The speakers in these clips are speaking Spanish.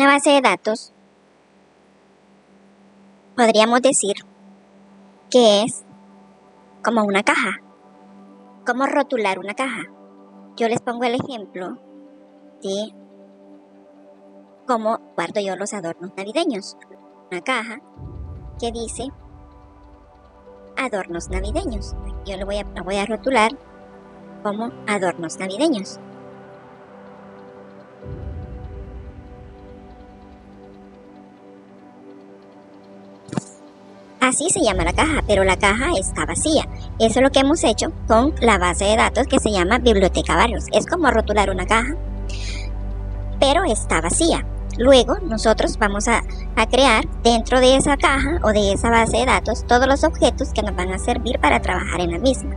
Una base de datos, podríamos decir que es como una caja. ¿Cómo rotular una caja? Yo les pongo el ejemplo de cómo guardo yo los adornos navideños. Una caja que dice adornos navideños. Yo lo voy a rotular como adornos navideños. Así se llama la caja, pero la caja está vacía. Eso es lo que hemos hecho con la base de datos que se llama Biblioteca Barrios. Es como rotular una caja, pero está vacía. Luego nosotros vamos a crear dentro de esa caja o de esa base de datos todos los objetos que nos van a servir para trabajar en la misma.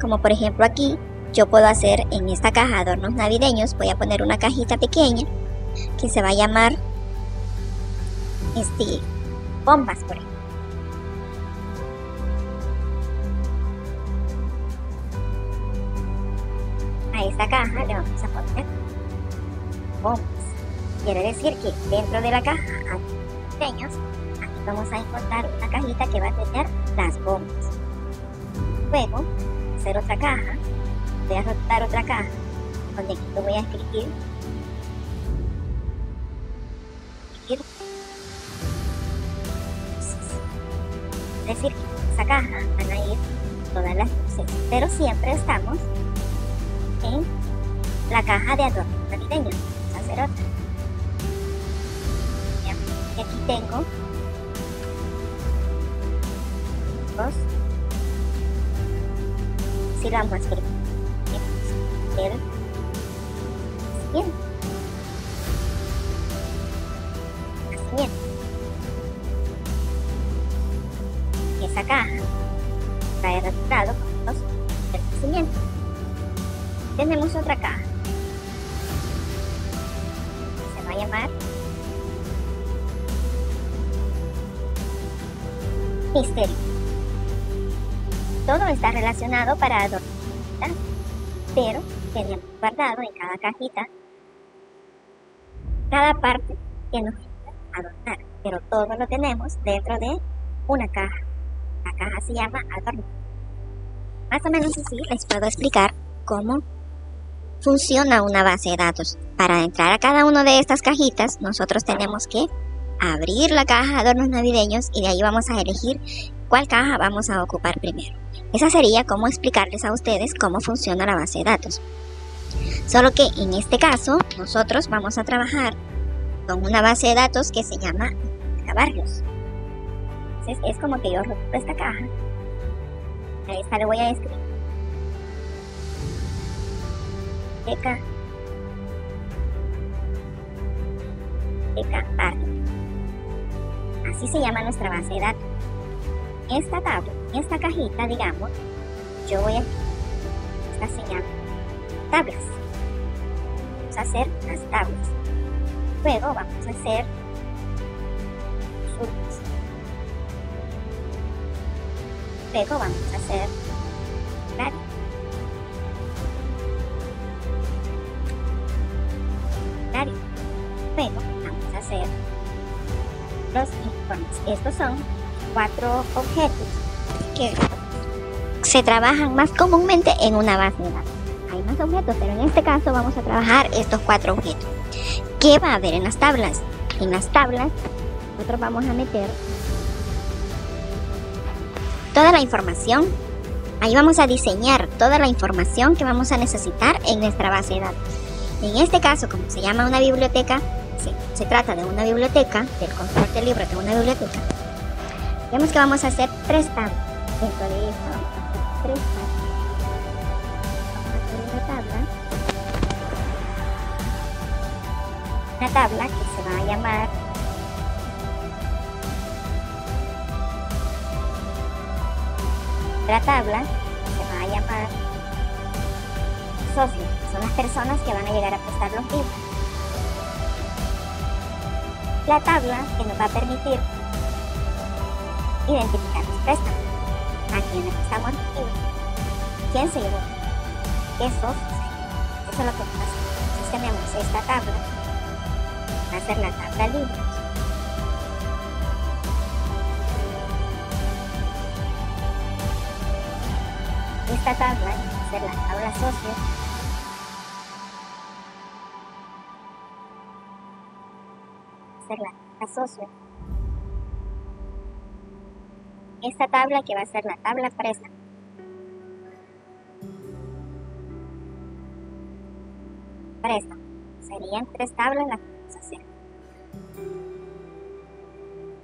Como por ejemplo aquí, yo puedo hacer en esta caja adornos navideños, voy a poner una cajita pequeña que se va a llamar bombas, por ejemplo. A esta caja le vamos a poner bombas. Quiere decir que dentro de la caja aquí vamos a encontrar una cajita que va a tener las bombas. Luego, hacer otra caja, voy a rotar otra caja donde aquí voy a escribir es decir, que en esa caja van a ir todas las luces, pero siempre estamos en la caja de adornos navideños. Vamos a hacer otra. Y aquí tengo dos. Si lo vamos a escribir el siguiente. Nacimiento. Esa caja trae resultado con los del nacimiento. Tenemos otra caja. Se va a llamar misterio. Todo está relacionado para adornar, pero tenemos guardado en cada cajita cada parte que nos gusta adornar, pero todo lo tenemos dentro de una caja. La caja se llama adorno. Más o menos así les puedo explicar cómo funciona una base de datos. Para entrar a cada una de estas cajitas, nosotros tenemos que abrir la caja adornos navideños y de ahí vamos a elegir cuál caja vamos a ocupar primero. Esa sería como explicarles a ustedes cómo funciona la base de datos. Solo que en este caso, nosotros vamos a trabajar con una base de datos que se llama Biblioteca Barrios. Entonces es como que yo roto esta caja. A esta le voy a escribir Biblioteca Barrios. Así se llama nuestra base de datos. Esta tabla, esta cajita, digamos, yo voy a esta se llama tablas. Vamos a hacer las tablas. Luego vamos a hacer surcos. Luego vamos a hacer radio. Luego vamos a hacer los informes. Estos son 4 objetos que se trabajan más comúnmente en una base de datos. Hay más objetos, pero en este caso vamos a trabajar estos 4 objetos. ¿Qué va a haber en las tablas? En las tablas nosotros vamos a meter toda la información. Ahí vamos a diseñar toda la información que vamos a necesitar en nuestra base de datos. En este caso, como se llama una biblioteca, se trata de una biblioteca, del control del libro de una biblioteca. Vemos que vamos a hacer 3 tablas. Dentro de esto vamos a hacer 3 tablas. Una tabla que se va a llamar otra tabla que se va a llamar socios, que son las personas que van a llegar a prestar los libros. La tabla que nos va a permitir identificar los préstamos, a quienes prestamos los libros, quién se llevó, qué socios. Eso es lo que pasa. Entonces tenemos esta tabla va a ser la tabla libros. Esta tabla va a ser la tabla socios. Va a ser la tabla socios. Esta tabla que va a ser la tabla préstamo. Préstamo. Serían 3 tablas las que vamos a hacer.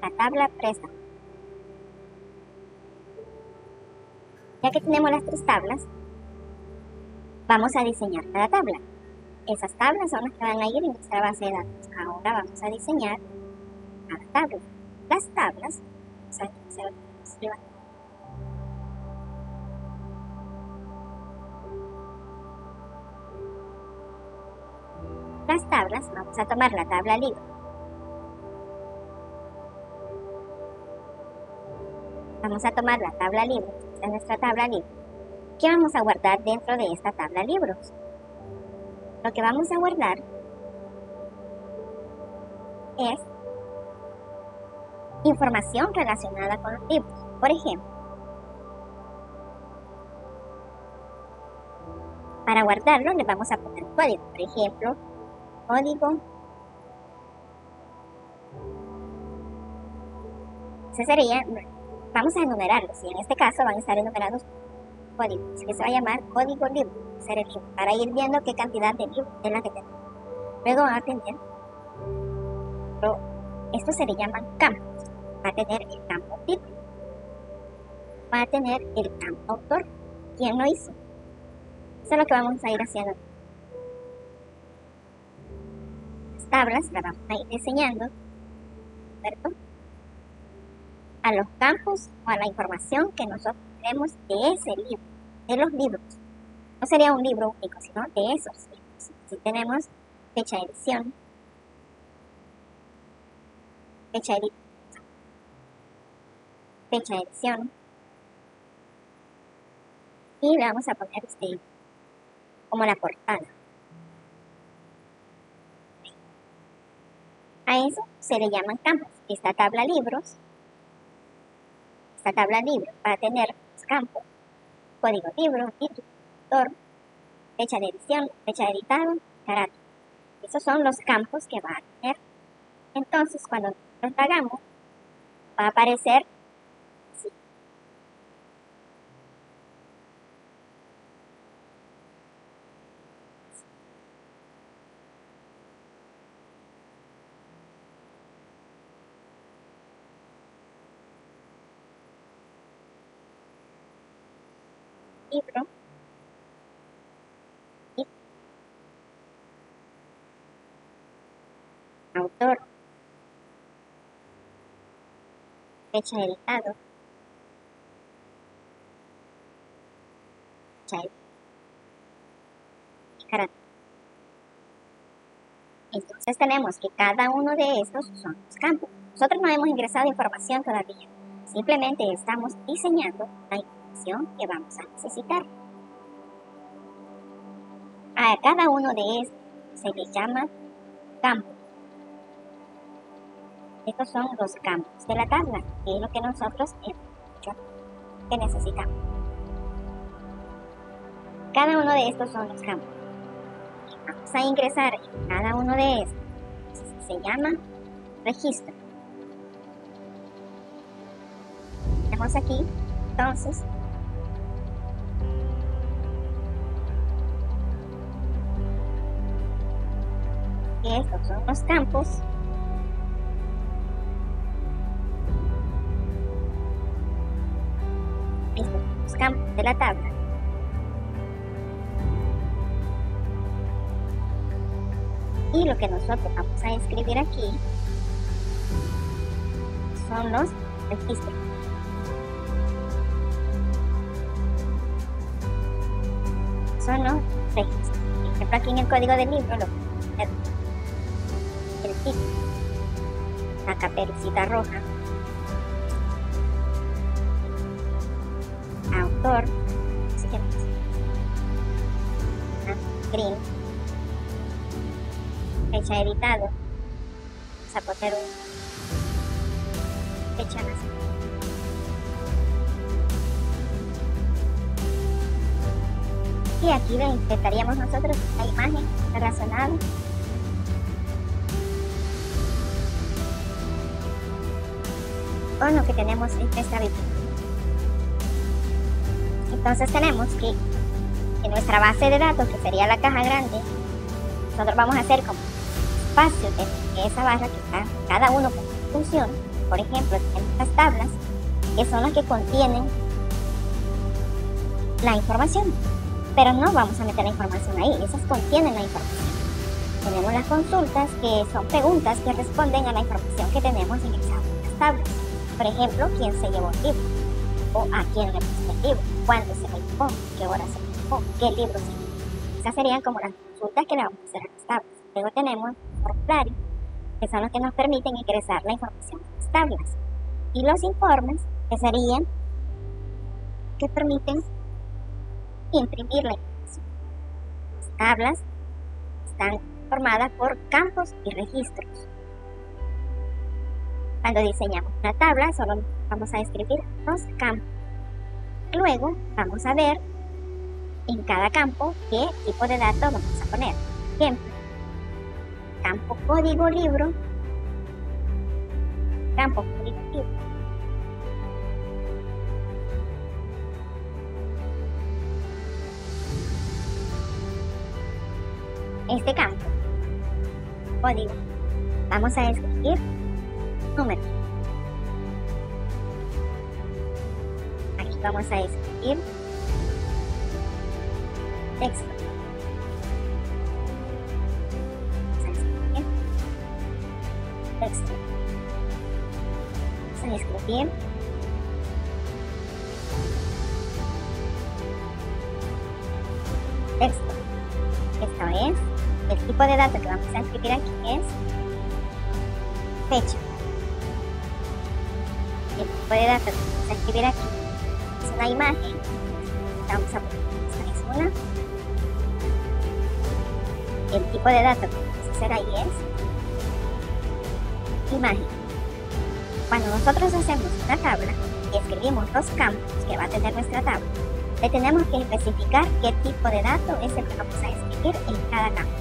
La tabla préstamo. Ya que tenemos las 3 tablas, vamos a diseñar cada tabla. Esas tablas son las que van a ir en nuestra base de datos. Ahora vamos a diseñar cada tabla. Las tablas, vamos a hacer las tablas, vamos a tomar la tabla libro. Vamos a tomar la tabla libro, esta es nuestra tabla libro. ¿Qué vamos a guardar dentro de esta tabla libros? Lo que vamos a guardar es información relacionada con los libros. Por ejemplo, para guardarlo le vamos a poner código. Por ejemplo, código. Ese sería, vamos a enumerarlos y en este caso van a estar enumerados códigos, que se va a llamar código libro, ser el libro, para ir viendo qué cantidad de libros es la que tenemos. Luego va a tener, esto se le llaman campos. Va a tener el campo título, va a tener el campo autor, quién lo hizo. Eso es lo que vamos a ir haciendo. Las tablas las vamos a ir diseñando, ¿cierto?, a los campos o a la información que nosotros tenemos de ese libro, de los libros. No sería un libro único, sino de esos libros. Si tenemos fecha de edición, fecha de edición, y le vamos a poner como la portada. A eso se le llaman campos. Esta tabla libros va a tener los campos: código libro, título, autor, fecha de edición, fecha de editado, carácter. Esos son los campos que va a tener. Entonces, cuando los hagamos, va a aparecer así. Libro, autor, fecha de editado, carácter. Entonces tenemos que cada uno de estos son los campos. Nosotros no hemos ingresado información todavía. Simplemente estamos diseñando la información que vamos a necesitar. A cada uno de estos se le llama campos. Estos son los campos de la tabla, que es lo que nosotros que necesitamos. Cada uno de estos son los campos. Vamos a ingresar en cada uno de estos. Se llama registro. Tenemos aquí, entonces, que estos son los campos de la tabla. Y lo que nosotros vamos a escribir aquí son los registros. Son los registros. Por ejemplo, aquí en el código del libro lo el título, la caperucita roja, autor, green, fecha de editado, vamos a poner una fecha de nacimiento. Y aquí intentaríamos nosotros la imagen relacionada con lo que tenemos en esta biblioteca. Entonces tenemos que en nuestra base de datos, que sería la caja grande, nosotros vamos a hacer como espacio de esa barra que está cada uno con su función. Por ejemplo, tenemos las tablas, que son las que contienen la información, pero no vamos a meter la información ahí, esas contienen la información. Tenemos las consultas, que son preguntas que responden a la información que tenemos ingresada en las tablas. Por ejemplo, quién se llevó el libro, o a quién le puso el libro, cuándo se lo llevó, qué hora se lo llevó, qué libro se lo llevó. Esas serían como las consultas que le vamos a hacer a las tablas. Luego tenemos los formularios, que son los que nos permiten ingresar la información en las tablas. Y los informes, que serían que permiten imprimir la información. Las tablas están formadas por campos y registros. Cuando diseñamos una tabla, solo vamos a escribir los campos. Luego vamos a ver en cada campo qué tipo de datos vamos a poner. Por ejemplo, campo código libro, campo código libro. Este campo, código, vamos a escribir número. Aquí vamos a escribir texto. Vamos a escribir texto. Vamos a escribir texto. Esto es el tipo de datos que vamos a escribir aquí, es fecha. El tipo de datos que vamos a escribir aquí es una imagen. Vamos a poner esta es una. El tipo de datos que vamos a hacer ahí es imagen. Cuando nosotros hacemos una tabla y escribimos los campos que va a tener nuestra tabla, le tenemos que especificar qué tipo de dato es el que vamos a escribir en cada campo.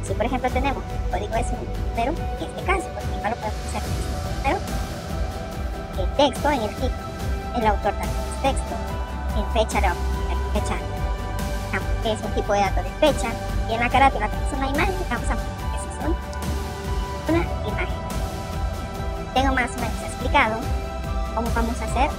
Si por ejemplo tenemos el código es un número, en este caso, por ejemplo, lo podemos hacer en este número. El texto en el título, el autor también es texto, en fecha le vamos a poner fecha, que es un tipo de dato de fecha, y en la carátula que es una imagen, vamos a poner que es una imagen. Tengo más o menos explicado cómo vamos a hacer.